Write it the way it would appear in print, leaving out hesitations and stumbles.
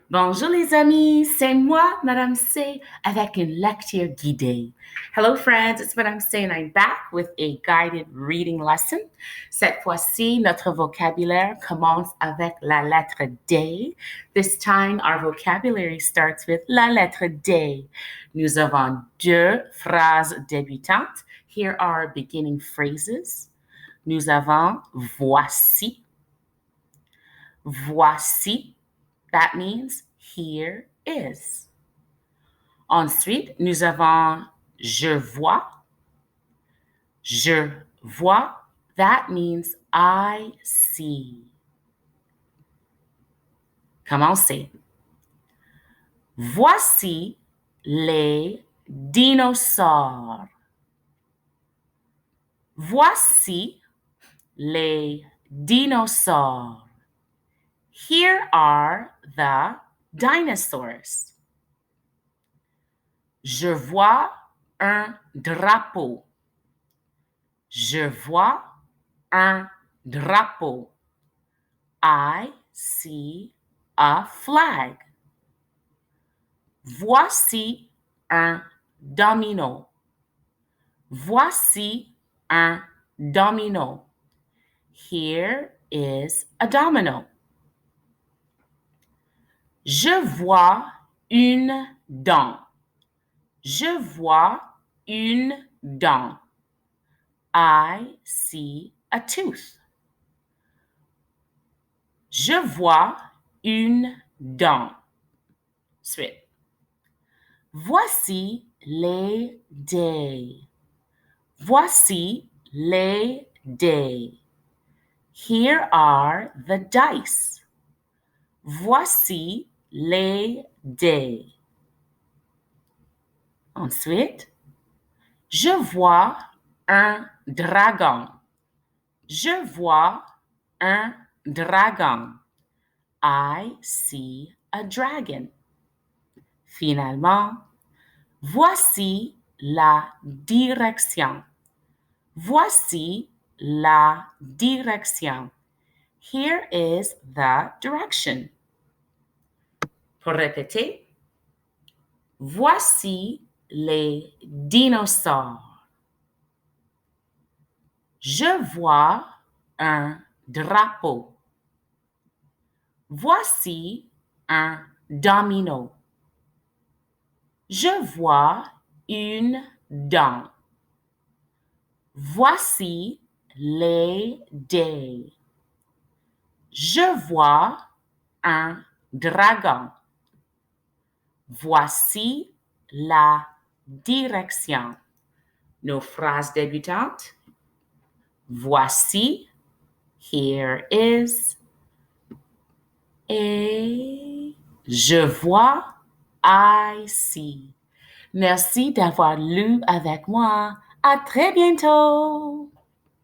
Bonjour les amis, c'est moi, Madame C, avec une lecture guidée. Hello friends, it's Madame C and I'm back with a guided reading lesson. Cette fois-ci, notre vocabulaire commence avec la lettre D. This time, our vocabulary starts with la lettre D. Nous avons deux phrases débutantes. Here are beginning phrases. Nous avons voici, voici. That means here is. Ensuite, nous avons je vois. Je vois. That means I see. Commencez. Voici les dinosaures. Voici les dinosaures. Here are the dinosaurs. Je vois un drapeau. Je vois un drapeau. I see a flag. Voici un domino. Voici un domino. Here is a domino. Je vois une dent. Je vois une dent. I see a tooth. Je vois une dent. Suite. Voici les dés. Voici les dés. Here are the dice. Voici les dés. Ensuite, je vois un dragon. Je vois un dragon. I see a dragon. Finalement, voici la direction. Voici la direction. Here is the direction. Pour répéter, voici les dinosaures. Je vois un drapeau. Voici un domino. Je vois une dent. Voici les dés. Je vois un dragon. Voici la direction. Nos phrases débutantes. Voici, here is, et je vois, I see. Merci d'avoir lu avec moi. À très bientôt.